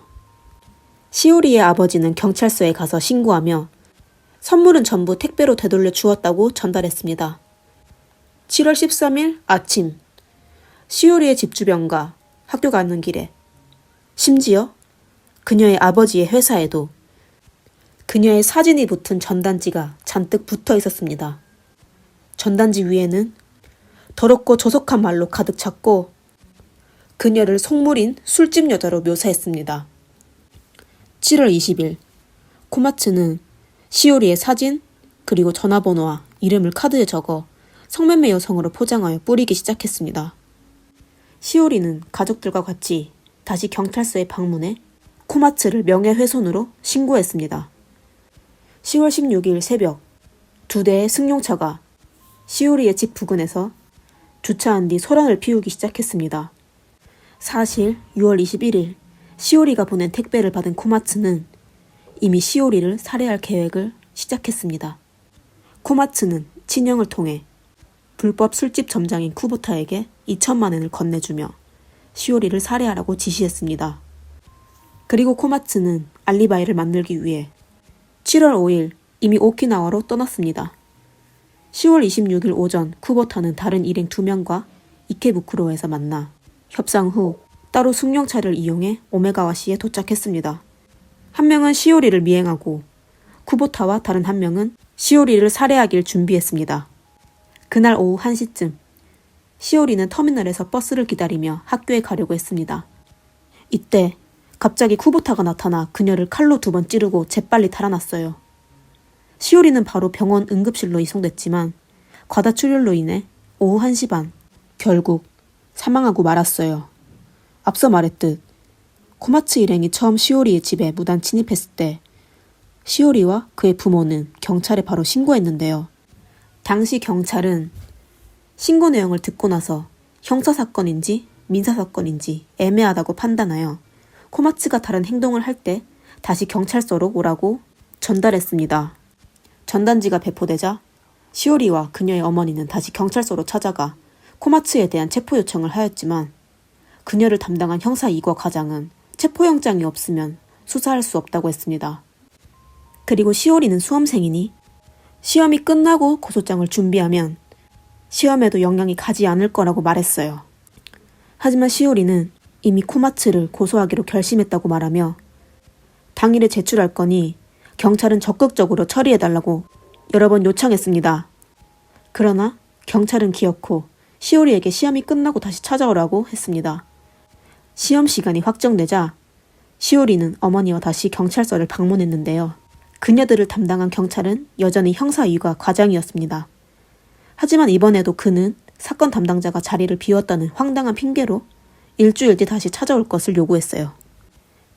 시오리의 아버지는 경찰서에 가서 신고하며 선물은 전부 택배로 되돌려 주었다고 전달했습니다. 7월 13일 아침 시오리의 집 주변과 학교 가는 길에 심지어 그녀의 아버지의 회사에도 그녀의 사진이 붙은 전단지가 잔뜩 붙어 있었습니다. 전단지 위에는 더럽고 조속한 말로 가득 찼고 그녀를 속물인 술집 여자로 묘사했습니다. 7월 20일 코마츠는 시오리의 사진 그리고 전화번호와 이름을 카드에 적어 성매매 여성으로 포장하여 뿌리기 시작했습니다. 시오리는 가족들과 같이 다시 경찰서에 방문해 코마츠를 명예훼손으로 신고했습니다. 10월 16일 새벽 2대의 승용차가 시오리의 집 부근에서 주차한 뒤 소란을 피우기 시작했습니다. 사실 6월 21일 시오리가 보낸 택배를 받은 코마츠는 이미 시오리를 살해할 계획을 시작했습니다. 코마츠는 친형을 통해 불법 술집 점장인 쿠보타에게 2천만 엔을 건네주며 시오리를 살해하라고 지시했습니다. 그리고 코마츠는 알리바이를 만들기 위해 7월 5일 이미 오키나와로 떠났습니다. 10월 26일 오전 쿠보타는 다른 일행 2명과 이케부쿠로에서 만나 협상 후 따로 승용차를 이용해 오메가와시에 도착했습니다. 한 명은 시오리를 미행하고 쿠보타와 다른 한 명은 시오리를 살해하길 준비했습니다. 그날 오후 1시쯤 시오리는 터미널에서 버스를 기다리며 학교에 가려고 했습니다. 이때 갑자기 쿠보타가 나타나 그녀를 칼로 2번 찌르고 재빨리 달아났어요. 시오리는 바로 병원 응급실로 이송됐지만 과다출혈로 인해 오후 1시 반 결국 사망하고 말았어요. 앞서 말했듯 코마츠 일행이 처음 시오리의 집에 무단 침입했을 때 시오리와 그의 부모는 경찰에 바로 신고했는데요. 당시 경찰은 신고 내용을 듣고 나서 형사사건인지 민사사건인지 애매하다고 판단하여 코마츠가 다른 행동을 할 때 다시 경찰서로 오라고 전달했습니다. 전단지가 배포되자 시오리와 그녀의 어머니는 다시 경찰서로 찾아가 코마츠에 대한 체포 요청을 하였지만 그녀를 담당한 형사 2과 과장은 체포영장이 없으면 수사할 수 없다고 했습니다. 그리고 시오리는 수험생이니 시험이 끝나고 고소장을 준비하면 시험에도 영향이 가지 않을 거라고 말했어요. 하지만 시오리는 이미 코마츠를 고소하기로 결심했다고 말하며 당일에 제출할 거니 경찰은 적극적으로 처리해달라고 여러 번 요청했습니다. 그러나 경찰은 기어코 시오리에게 시험이 끝나고 다시 찾아오라고 했습니다. 시험 시간이 확정되자 시오리는 어머니와 다시 경찰서를 방문했는데요. 그녀들을 담당한 경찰은 여전히 형사 2과 과장이었습니다. 하지만 이번에도 그는 사건 담당자가 자리를 비웠다는 황당한 핑계로 일주일 뒤 다시 찾아올 것을 요구했어요.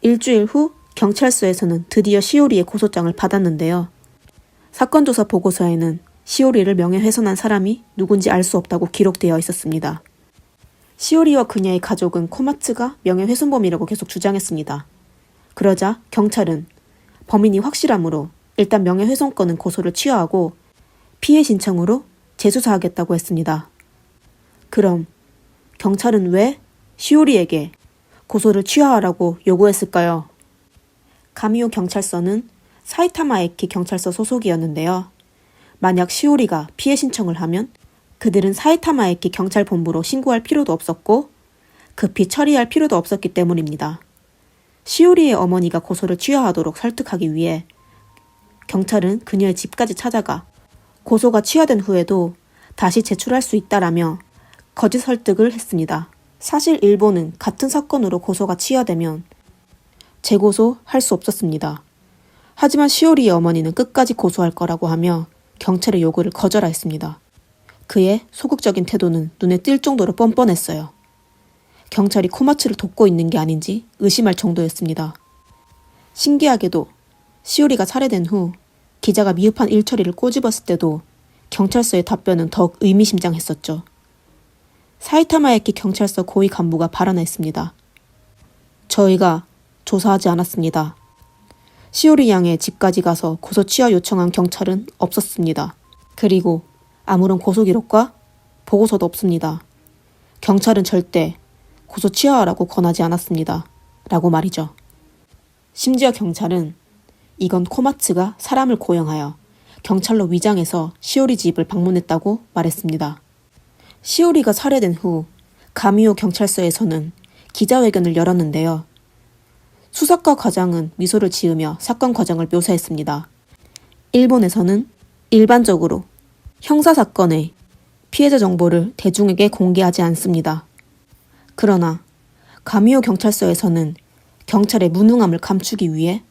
일주일 후 경찰서에서는 드디어 시오리의 고소장을 받았는데요. 사건 조사 보고서에는 시오리를 명예훼손한 사람이 누군지 알 수 없다고 기록되어 있었습니다. 시오리와 그녀의 가족은 코마츠가 명예훼손범이라고 계속 주장했습니다. 그러자 경찰은 범인이 확실하므로 일단 명예훼손건은 고소를 취하하고 피해 신청으로 재수사하겠다고 했습니다. 그럼 경찰은 왜 시오리에게 고소를 취하하라고 요구했을까요? 가미오 경찰서는 사이타마에키 경찰서 소속이었는데요. 만약 시오리가 피해 신청을 하면 그들은 사이타마에키 경찰본부로 신고할 필요도 없었고 급히 처리할 필요도 없었기 때문입니다. 시오리의 어머니가 고소를 취하하도록 설득하기 위해 경찰은 그녀의 집까지 찾아가 고소가 취하된 후에도 다시 제출할 수 있다라며 거짓 설득을 했습니다. 사실 일본은 같은 사건으로 고소가 취하되면 재고소할 수 없었습니다. 하지만 시오리의 어머니는 끝까지 고소할 거라고 하며 경찰의 요구를 거절하였습니다. 그의 소극적인 태도는 눈에 띌 정도로 뻔뻔했어요. 경찰이 코마츠를 돕고 있는 게 아닌지 의심할 정도였습니다. 신기하게도 시오리가 살해된 후 기자가 미흡한 일처리를 꼬집었을 때도 경찰서의 답변은 더욱 의미심장했었죠. 사이타마에키 경찰서 고위 간부가 발언했습니다. 저희가 조사하지 않았습니다. 시오리 양의 집까지 가서 고소 취하 요청한 경찰은 없었습니다. 그리고 아무런 고소 기록과 보고서도 없습니다. 경찰은 절대 고소 취하하라고 권하지 않았습니다. 라고 말이죠. 심지어 경찰은 이건 코마츠가 사람을 고용하여 경찰로 위장해서 시오리 집을 방문했다고 말했습니다. 시오리가 살해된 후 가미오 경찰서에서는 기자회견을 열었는데요. 수사과 과장은 미소를 지으며 사건 과정을 묘사했습니다. 일본에서는 일반적으로 형사사건의 피해자 정보를 대중에게 공개하지 않습니다. 그러나 가미오 경찰서에서는 경찰의 무능함을 감추기 위해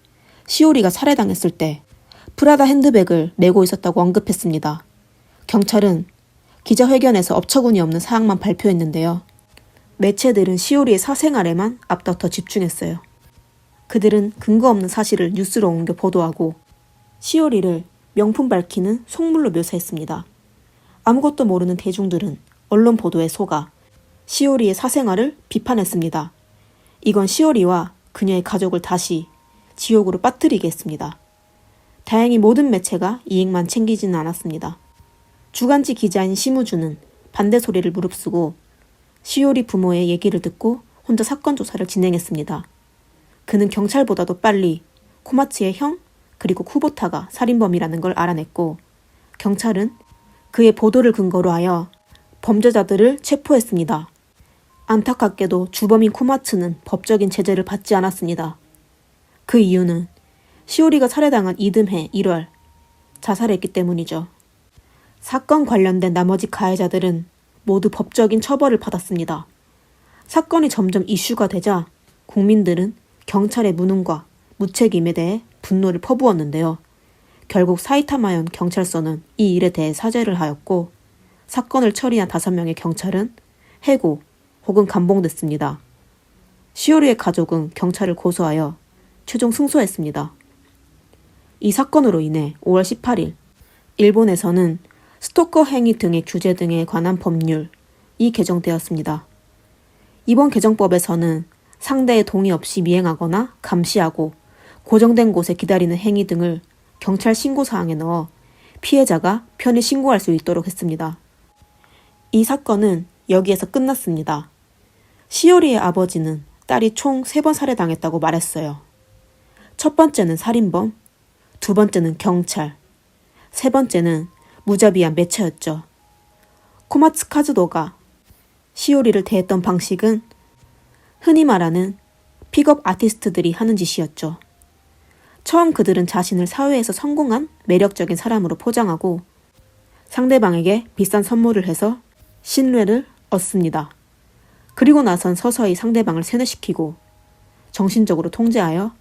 시오리가 살해당했을 때 프라다 핸드백을 메고 있었다고 언급했습니다. 경찰은 기자회견에서 업처구니 없는 사항만 발표했는데요. 매체들은 시오리의 사생활에만 앞다퉈 집중했어요. 그들은 근거 없는 사실을 뉴스로 옮겨 보도하고 시오리를 명품 밝히는 속물로 묘사했습니다. 아무것도 모르는 대중들은 언론 보도에 속아 시오리의 사생활을 비판했습니다. 이건 시오리와 그녀의 가족을 다시 지옥으로 빠뜨리게 했습니다. 다행히 모든 매체가 이익만 챙기지는 않았습니다. 주간지 기자인 시무주는 반대 소리를 무릅쓰고 시오리 부모의 얘기를 듣고 혼자 사건 조사를 진행했습니다. 그는 경찰보다도 빨리 코마츠의 형 그리고 쿠보타가 살인범이라는 걸 알아냈고 경찰은 그의 보도를 근거로 하여 범죄자들을 체포했습니다. 안타깝게도 주범인 코마츠는 법적인 제재를 받지 않았습니다. 그 이유는 시오리가 살해당한 이듬해 1월 자살했기 때문이죠. 사건 관련된 나머지 가해자들은 모두 법적인 처벌을 받았습니다. 사건이 점점 이슈가 되자 국민들은 경찰의 무능과 무책임에 대해 분노를 퍼부었는데요. 결국 사이타마현 경찰서는 이 일에 대해 사죄를 하였고 사건을 처리한 5명의 경찰은 해고 혹은 감봉됐습니다. 시오리의 가족은 경찰을 고소하여 최종 승소했습니다. 이 사건으로 인해 5월 18일 일본에서는 스토커 행위 등의 규제 등에 관한 법률이 개정되었습니다. 이번 개정법에서는 상대의 동의 없이 미행하거나 감시하고 고정된 곳에 기다리는 행위 등을 경찰 신고사항에 넣어 피해자가 편히 신고할 수 있도록 했습니다. 이 사건은 여기에서 끝났습니다. 시오리의 아버지는 딸이 총 3번 살해당했다고 말했어요. 첫 번째는 살인범, 두 번째는 경찰, 세 번째는 무자비한 매체였죠. 코마츠 카즈도가 시오리를 대했던 방식은 흔히 말하는 픽업 아티스트들이 하는 짓이었죠. 처음 그들은 자신을 사회에서 성공한 매력적인 사람으로 포장하고 상대방에게 비싼 선물을 해서 신뢰를 얻습니다. 그리고 나선 서서히 상대방을 세뇌시키고 정신적으로 통제하여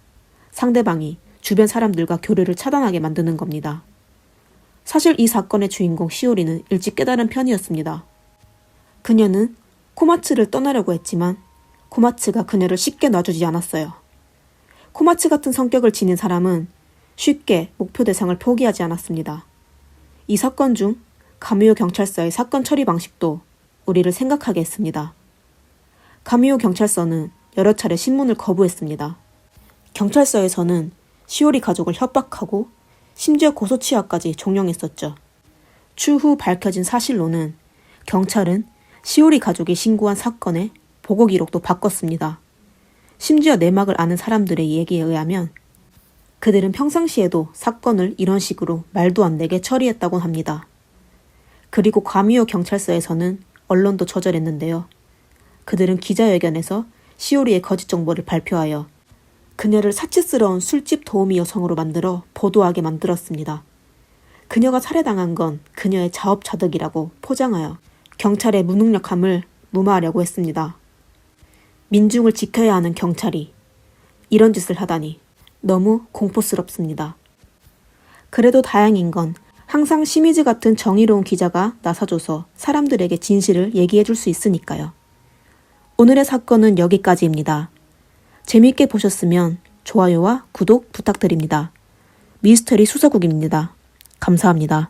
상대방이 주변 사람들과 교류를 차단하게 만드는 겁니다. 사실 이 사건의 주인공 시오리는 일찍 깨달은 편이었습니다. 그녀는 코마츠를 떠나려고 했지만 코마츠가 그녀를 쉽게 놔주지 않았어요. 코마츠 같은 성격을 지닌 사람은 쉽게 목표 대상을 포기하지 않았습니다. 이 사건 중 가미오 경찰서의 사건 처리 방식도 우리를 생각하게 했습니다. 가미오 경찰서는 여러 차례 신문을 거부했습니다. 경찰서에서는 시오리 가족을 협박하고 심지어 고소치하까지 종용했었죠. 추후 밝혀진 사실로는 경찰은 시오리 가족이 신고한 사건의 보고 기록도 바꿨습니다. 심지어 내막을 아는 사람들의 얘기에 의하면 그들은 평상시에도 사건을 이런 식으로 말도 안 되게 처리했다고 합니다. 그리고 과미오 경찰서에서는 언론도 조절했는데요. 그들은 기자회견에서 시오리의 거짓 정보를 발표하여 그녀를 사치스러운 술집 도우미 여성으로 만들어 보도하게 만들었습니다. 그녀가 살해당한 건 그녀의 자업자득이라고 포장하여 경찰의 무능력함을 무마하려고 했습니다. 민중을 지켜야 하는 경찰이 이런 짓을 하다니 너무 공포스럽습니다. 그래도 다행인 건 항상 시미즈 같은 정의로운 기자가 나서줘서 사람들에게 진실을 얘기해줄 수 있으니까요. 오늘의 사건은 여기까지입니다. 재미있게 보셨으면 좋아요와 구독 부탁드립니다. 미스터리 수사국입니다. 감사합니다.